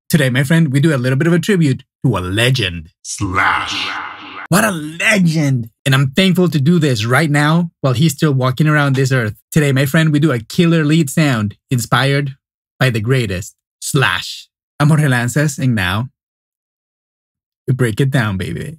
Today, my friend, we do a little bit of a tribute to a legend. Slash. What a legend! And I'm thankful to do this right now while he's still walking around this earth. Today, my friend, we do a killer lead sound inspired by the greatest, Slash. I'm Jorge Lanzas, and now we break it down, baby.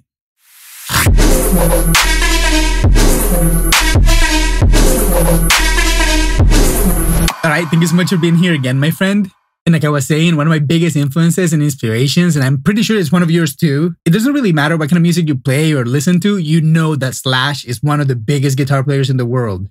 Alright, thank you so much for being here again, my friend. And like I was saying, one of my biggest influences and inspirations, and I'm pretty sure it's one of yours too. It doesn't really matter what kind of music you play or listen to, you know that Slash is one of the biggest guitar players in the world.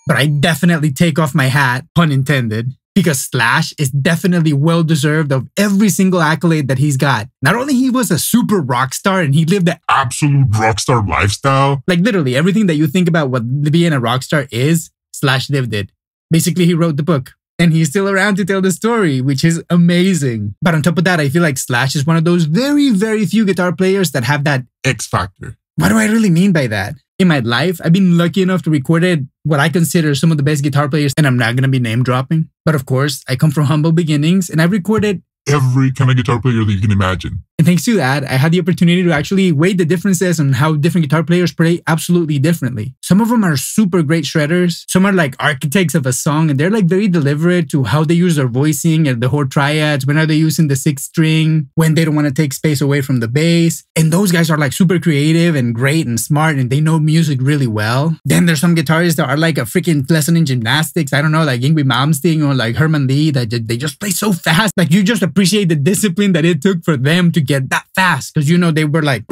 But I definitely take off my hat, pun intended, because Slash is definitely well-deserved of every single accolade that he's got. Not only he was a super rock star and he lived the absolute rock star lifestyle. Like literally everything that you think about what being a rock star is, Slash lived it. Basically, he wrote the book. And he's still around to tell the story, which is amazing. But on top of that, I feel like Slash is one of those very, very few guitar players that have that X factor. What do I really mean by that? In my life, I've been lucky enough to record what I consider some of the best guitar players, and I'm not going to be name dropping. But of course, I come from humble beginnings, and I've recorded every kind of guitar player that you can imagine. And thanks to that, I had the opportunity to actually weigh the differences on how different guitar players play absolutely differently. Some of them are super great shredders. Some are like architects of a song, and they're like very deliberate to how they use their voicing and the whole triads. When are they using the 6th string? When they don't want to take space away from the bass. And those guys are like super creative and great and smart, and they know music really well. Then there's some guitarists that are like a freaking lesson in gymnastics. I don't know, like Yngwie Malmsteen or like Herman Lee, that they just play so fast. Like you just appreciate the discipline that it took for them to get that fast, because you know they were like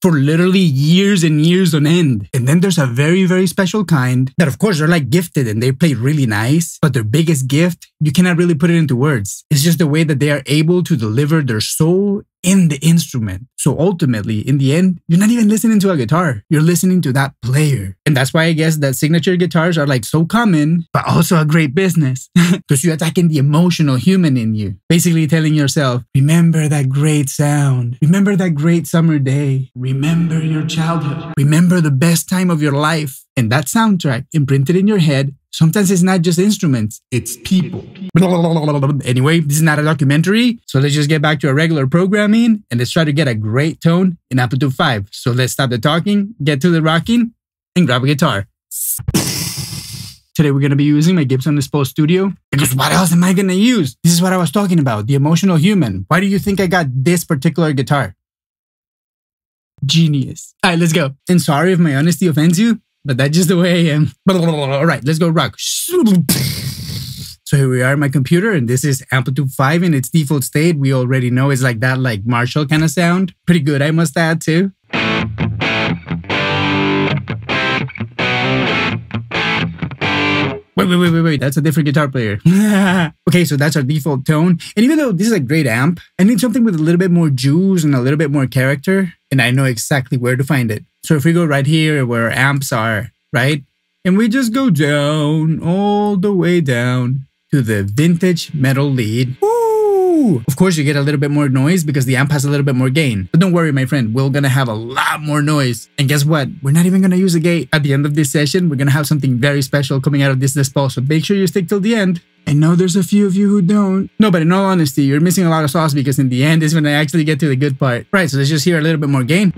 for literally years and years on end. And then there's a very, very special kind that of course they're like gifted and they play really nice, but their biggest gift, you cannot really put it into words. It's just the way that they are able to deliver their soul in the instrument. So ultimately, in the end, you're not even listening to a guitar. You're listening to that player. And that's why I guess that signature guitars are like so common, but also a great business. Because you're attacking the emotional human in you. Basically telling yourself, remember that great sound. Remember that great summer day. Remember your childhood. Remember the best time of your life. And that soundtrack imprinted in your head, sometimes it's not just instruments, it's people. Anyway, this is not a documentary, so let's just get back to our regular programming and let's try to get a great tone in Amplitube 5. So let's stop the talking, get to the rocking, and grab a guitar. Today we're going to be using my Gibson Les Paul Studio, because what else am I going to use? This is what I was talking about, the emotional human. Why do you think I got this particular guitar? Genius. All right, let's go. And sorry if my honesty offends you, but that's just the way I am. All right, let's go rock. So here we are in my computer, and this is Amplitube 5 in its default state. We already know it's like that, like Marshall kind of sound. Pretty good, I must add, too. Wait, that's a different guitar player. Okay, so that's our default tone. And even though this is a great amp, I need something with a little bit more juice and a little bit more character, and I know exactly where to find it. So if we go right here where our amps are, right? And we just go down, all the way down to the vintage metal lead. Woo! Of course, you get a little bit more noise because the amp has a little bit more gain. But don't worry, my friend, we're gonna have a lot more noise. And guess what? We're not even gonna use a gate. At the end of this session, we're gonna have something very special coming out of this Les Paul. So make sure you stick till the end. I know there's a few of you who don't. No, but in all honesty, you're missing a lot of sauce, because in the end is when I actually get to the good part. Right, so let's just hear a little bit more gain.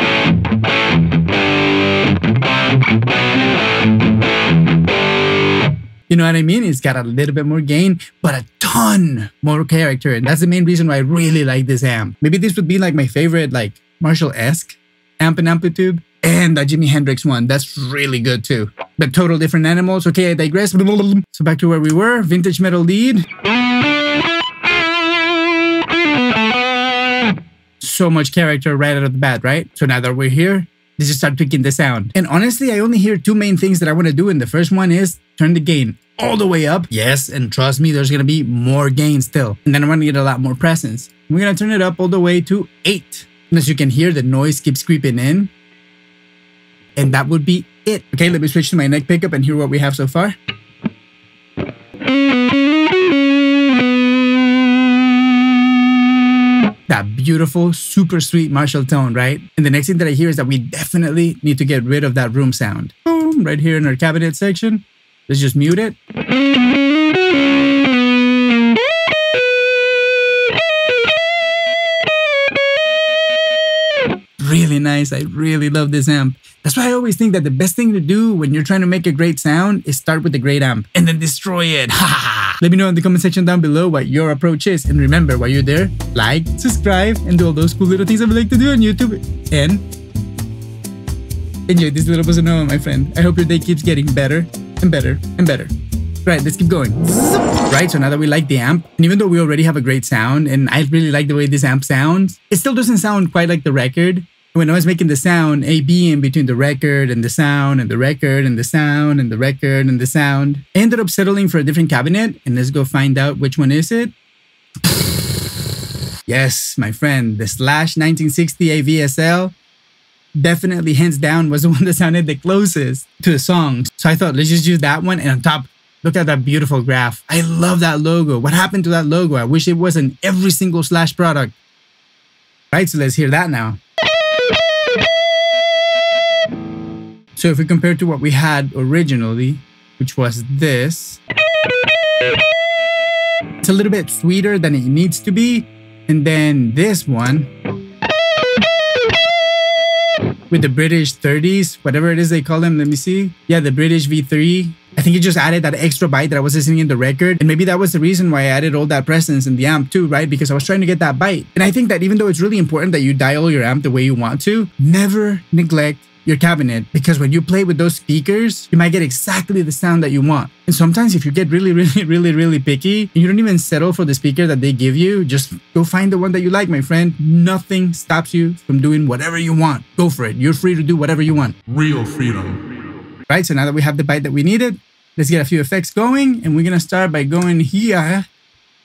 You know what I mean? It's got a little bit more gain, but a ton more character. And that's the main reason why I really like this amp. Maybe this would be like my favorite, like Marshall-esque amp in Amplitube. And the Jimi Hendrix one, that's really good too. But total different animals. Okay, I digress. So back to where we were, vintage metal lead. So much character right out of the bat, right? So now that we're here, let's just start tweaking the sound. And honestly, I only hear two main things that I want to do. And the first one is turn the gain all the way up. Yes, and trust me, there's going to be more gain still. And then I'm going to get a lot more presence. We're going to turn it up all the way to 8. And as you can hear, the noise keeps creeping in. And that would be it. Okay, let me switch to my neck pickup and hear what we have so far. That beautiful, super sweet Marshall tone, right? And the next thing that I hear is that we definitely need to get rid of that room sound. Boom, 'em, right here in our cabinet section. Let's just mute it. And then we're going to turn it up all the way to 8. And that would be it. Okay, let me switch to my neck pickup and hear what we have so far. That beautiful, super sweet Marshall tone, right? And the next thing that I hear is that we definitely need to get rid of that room sound. Boom, right here in our cabinet section. Let's just mute it. nice. I really love this amp. That's why I always think that the best thing to do when you're trying to make a great sound is start with a great amp and then destroy it. Let me know in the comment section down below what your approach is. And remember, while you're there, like, subscribe, and do all those cool little things I would like to do on YouTube. And enjoy this little bossa nova, my friend. I hope your day keeps getting better and better and better. Right, let's keep going. Right, so now that we like the amp, and even though we already have a great sound, and I really like the way this amp sounds, it still doesn't sound quite like the record. When I was making the sound, A-B in between the record and the sound and the record and the sound and the record and the sound, I ended up settling for a different cabinet, and let's go find out which one is it. Yes, my friend, the Slash 1960 AVSL definitely, hands down, was the one that sounded the closest to the song. So I thought, let's just use that one, and on top, look at that beautiful graph. I love that logo. What happened to that logo? I wish it was in every single Slash product. Right, so let's hear that now. So if we compare to what we had originally, which was this, it's a little bit sweeter than it needs to be. And then this one, with the British 30s, whatever it is they call them, let me see. Yeah, the British V3. I think it just added that extra bite that I was listening in the record. And maybe that was the reason why I added all that presence in the amp too, right? Because I was trying to get that bite. And I think that even though it's really important that you dial your amp the way you want to, never neglect your cabinet, because when you play with those speakers, you might get exactly the sound that you want. And sometimes if you get really picky and you don't even settle for the speaker that they give you, just go find the one that you like, my friend. Nothing stops you from doing whatever you want. Go for it. You're free to do whatever you want. Real freedom. Right, so now that we have the bite that we needed, let's get a few effects going. And we're gonna start by going here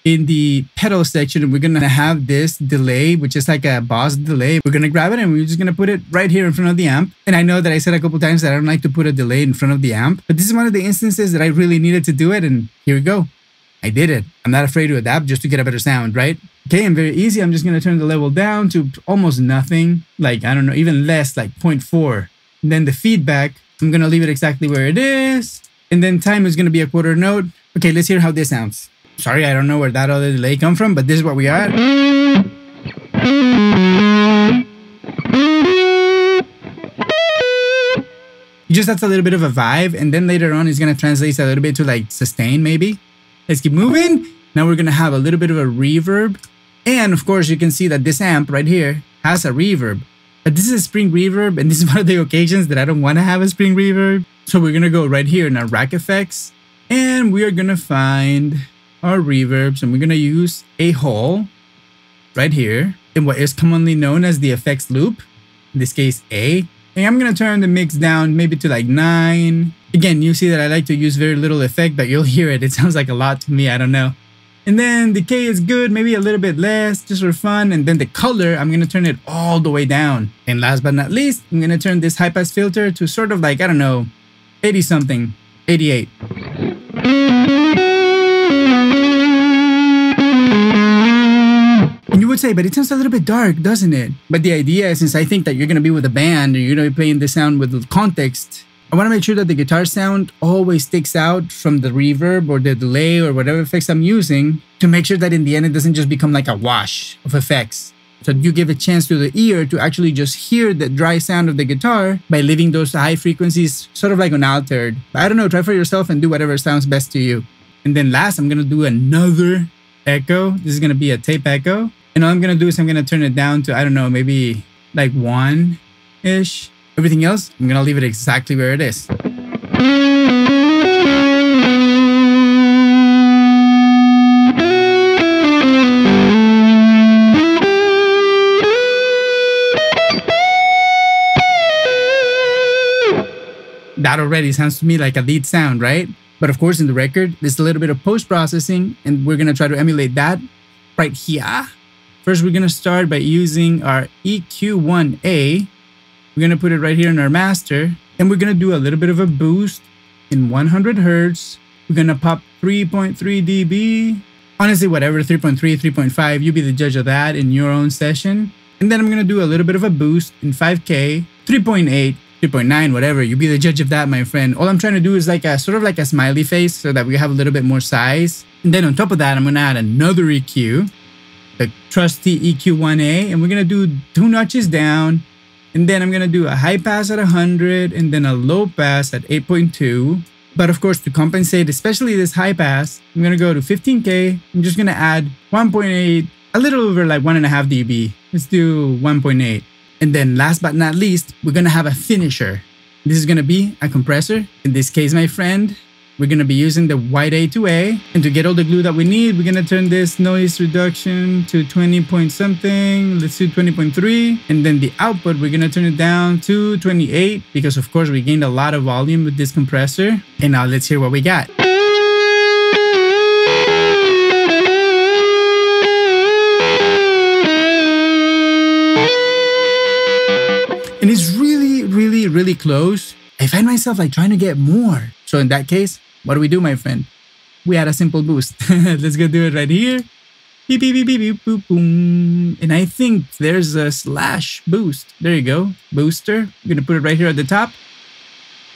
in the pedal section, and we're gonna have this delay, which is like a boss delay. We're gonna grab it and we're just gonna put it right here in front of the amp. And I know that I said a couple times that I don't like to put a delay in front of the amp, but this is one of the instances that I really needed to do it, and here we go. I did it. I'm not afraid to adapt just to get a better sound, right? Okay, and very easy. I'm just gonna turn the level down to almost nothing, like, I don't know, even less, like 0.4. And then the feedback, I'm gonna leave it exactly where it is. And then time is gonna be a quarter note. Okay, let's hear how this sounds. Sorry, I don't know where that other delay come from, but this is what we are. It just adds a little bit of a vibe, and then later on it's gonna translate a little bit to like sustain maybe. Let's keep moving. Now we're gonna have a little bit of a reverb. And of course you can see that this amp right here has a reverb. But this is a spring reverb, and this is one of the occasions that I don't wanna have a spring reverb. So we're gonna go right here in our rack effects, and we are gonna find our reverbs, and we're gonna use a hole right here in what is commonly known as the effects loop, in this case A. And I'm gonna turn the mix down maybe to like 9. Again, you see that I like to use very little effect, but you'll hear it. It sounds like a lot to me, I don't know. And then decay is good, maybe a little bit less, just for fun. And then the color, I'm gonna turn it all the way down. And last but not least, I'm gonna turn this high pass filter to sort of like, I don't know, 80 something, 88. And you would say, but it sounds a little bit dark, doesn't it? But the idea is, since I think that you're going to be with a band, or you're going to be playing the sound with context, I want to make sure that the guitar sound always sticks out from the reverb or the delay or whatever effects I'm using, to make sure that in the end it doesn't just become like a wash of effects. So you give a chance to the ear to actually just hear the dry sound of the guitar by leaving those high frequencies sort of like unaltered. I don't know, try for yourself and do whatever sounds best to you. And then last, I'm going to do another echo. This is going to be a tape echo. And all I'm going to do is I'm going to turn it down to, I don't know, maybe like 1-ish. Everything else, I'm going to leave it exactly where it is. That already sounds to me like a lead sound, right? But of course, in the record, there's a little bit of post-processing, and we're going to try to emulate that right here. First, we're going to start by using our EQ1A. We're going to put it right here in our master, and we're going to do a little bit of a boost in 100 Hertz. We're going to pop 3.3 dB. Honestly, whatever, 3.3, 3.5, you be the judge of that in your own session. And then I'm going to do a little bit of a boost in 5K, 3.8, 3.9, whatever. You be the judge of that, my friend. All I'm trying to do is like a sort of like a smiley face so that we have a little bit more size. And then on top of that, I'm going to add another EQ, the trusty EQ1A, and we're going to do 2 notches down And then I'm going to do a high pass at 100 and then a low pass at 8.2. But of course, to compensate, especially this high pass, I'm going to go to 15K. I'm just going to add 1.8, a little over like 1.5 dB. Let's do 1.8. And then last but not least, we're going to have a finisher. This is going to be a compressor. In this case, my friend, we're going to be using the white A2A. And to get all the glue that we need, we're going to turn this noise reduction to 20 point something. Let's do 20.3. And then the output, we're going to turn it down to 28 because of course we gained a lot of volume with this compressor. And now let's hear what we got. And it's really close. I find myself like trying to get more. So in that case, what do, my friend? We add a simple boost. Let's go do it right here. Beep, beep, beep, beep, beep, boop, boom. And I think there's a slash boost. There you go. Booster. I'm going to put it right here at the top.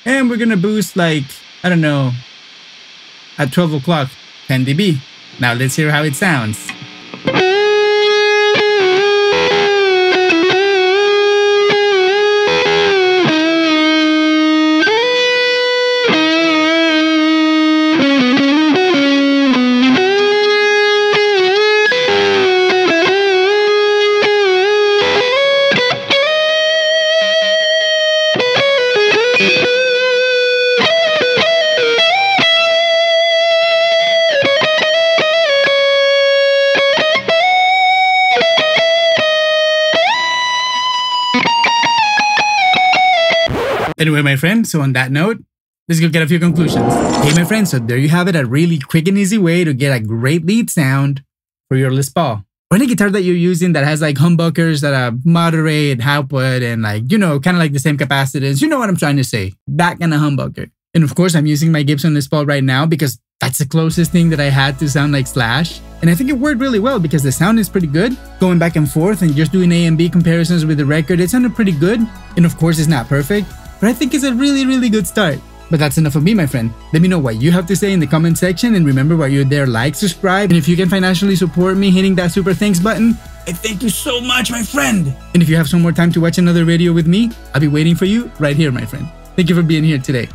And we're going to boost like, I don't know, at 12 o'clock, 10 dB. Now let's hear how it sounds. Anyway, my friend, so on that note, let's go get a few conclusions. Hey, my friend, so there you have it, a really quick and easy way to get a great lead sound for your Les Paul. Or any guitar that you're using that has like humbuckers that are moderate output and like, you know, kind of like the same capacitance. You know what I'm trying to say? That kind of humbucker. And of course, I'm using my Gibson Les Paul right now because that's the closest thing that I had to sound like Slash. And I think it worked really well because the sound is pretty good. Going back and forth and just doing A and B comparisons with the record, it sounded pretty good. And of course, it's not perfect, but I think it's a really good start. But that's enough of me, my friend. Let me know what you have to say in the comment section, and remember, while you're there, like, subscribe, and if you can financially support me hitting that super thanks button, I thank you so much, my friend. And if you have some more time to watch another video with me, I'll be waiting for you right here, my friend. Thank you for being here today.